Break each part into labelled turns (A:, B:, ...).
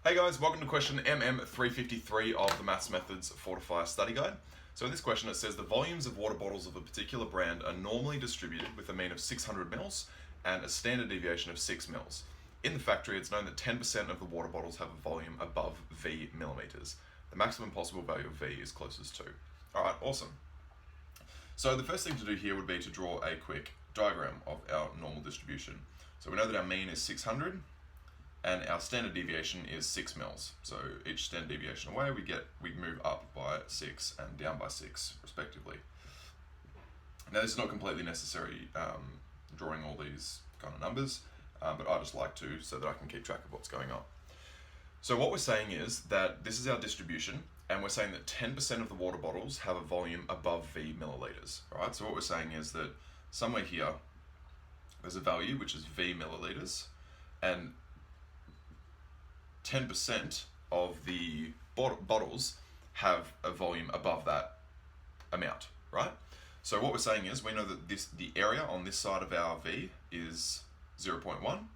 A: Hey guys, welcome to question MM353 of the Maths Methods Fortify study guide. So in this question it says the volumes of water bottles of a particular brand are normally distributed with a mean of 600 mils and a standard deviation of 6 mils. In the factory it's known that 10% of the water bottles have a volume above V millimeters. The maximum possible value of V is closest to. Alright, awesome. So the first thing to do here would be to draw a quick diagram of our normal distribution. So we know that our mean is 600 and our standard deviation is 6 mils. So each standard deviation away we move up by 6 and down by 6 respectively. Now this is not completely necessary drawing all these kind of numbers, but I just like to so that I can keep track of what's going on. So what we're saying is that this is our distribution, and we're saying that 10% of the water bottles have a volume above V milliliters. Alright, so what we're saying is that somewhere here there's a value which is V milliliters, and 10% of the bottles have a volume above that amount, right? So what we're saying is we know that the area on this side of our V is 0.1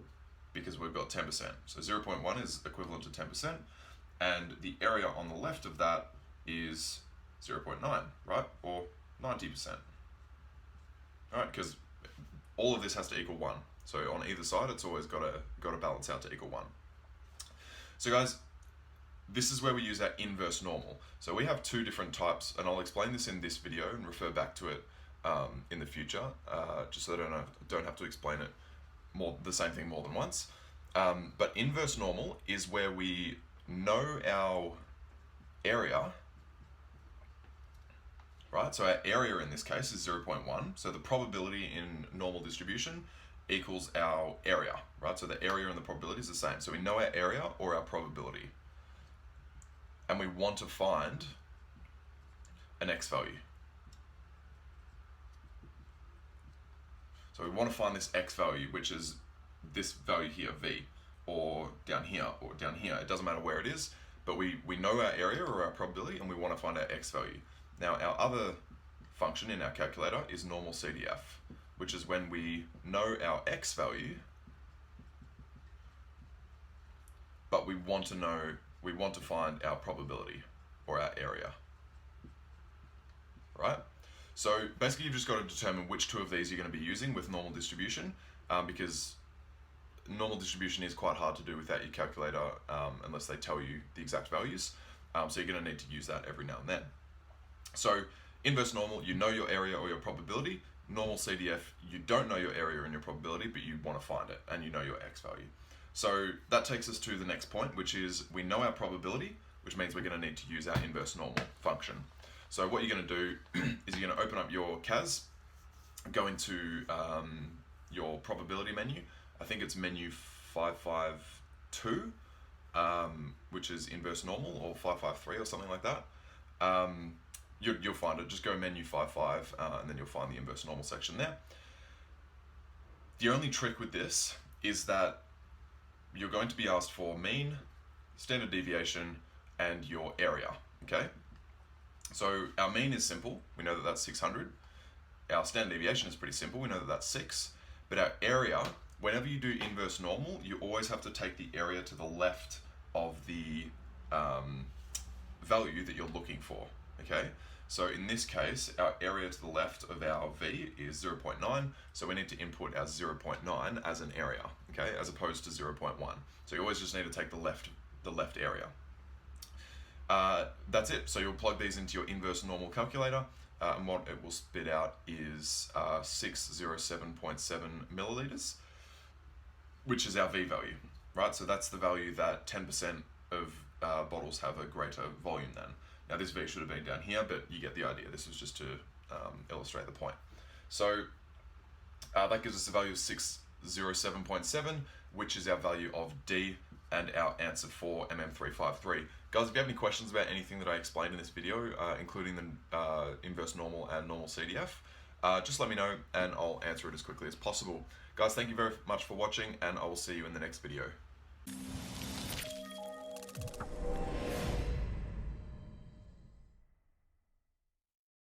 A: because we've got 10%. So 0.1 is equivalent to 10%, and the area on the left of that is 0.9, right? Or 90%. All right, because all of this has to equal 1. So on either side it's always got to balance out to equal 1. So guys, this is where we use our inverse normal. So we have two different types, and I'll explain this in this video and refer back to it in the future, just so that I don't have to explain it the same thing more than once. But inverse normal is where we know our area, right? So our area in this case is 0.1. So the probability in normal distribution equals our area, right? So the area and the probability is the same. So we know our area or our probability, and we want to find an x value. So we want to find this x value, which is this value here, V, or down here, or down here. It doesn't matter where it is, but we know our area or our probability, and we want to find our x value. Now our other function in our calculator is normal CDF, which is when we know our x value, but we want to find our probability or our area, right? So basically you've just got to determine which two of these you're going to be using with normal distribution, because normal distribution is quite hard to do without your calculator unless they tell you the exact values. So you're going to need to use that every now and then. So inverse normal, you know your area or your probability. Normal CDF, you don't know your area and your probability, but you want to find it, and you know your x value. So that takes us to the next point, which is we know our probability, which means we're going to need to use our inverse normal function. So what you're going to do is you're going to open up your CAS, go into your probability menu. I think it's menu 552, which is inverse normal, or 553 or something like that. You'll find it. Just go menu 55 and then you'll find the inverse normal section there. The only trick with this is that you're going to be asked for mean, standard deviation, and your area, okay? So our mean is simple. We know that that's 600. Our standard deviation is pretty simple. We know that that's 6. But our area, whenever you do inverse normal, you always have to take the area to the left of the value that you're looking for, okay? So in this case, our area to the left of our V is 0.9, so we need to input our 0.9 as an area, okay, as opposed to 0.1. So you always just need to take the left area. That's it. So you'll plug these into your inverse normal calculator, and what it will spit out is 607.7 milliliters, which is our V value, right? So that's the value that 10% of bottles have a greater volume than. Now this V should have been down here, but you get the idea. This was just to illustrate the point. So that gives us a value of 607.7, which is our value of D and our answer for MM353. Guys, if you have any questions about anything that I explained in this video, including the inverse normal and normal CDF, just let me know and I'll answer it as quickly as possible. Guys, thank you very much for watching, and I will see you in the next video.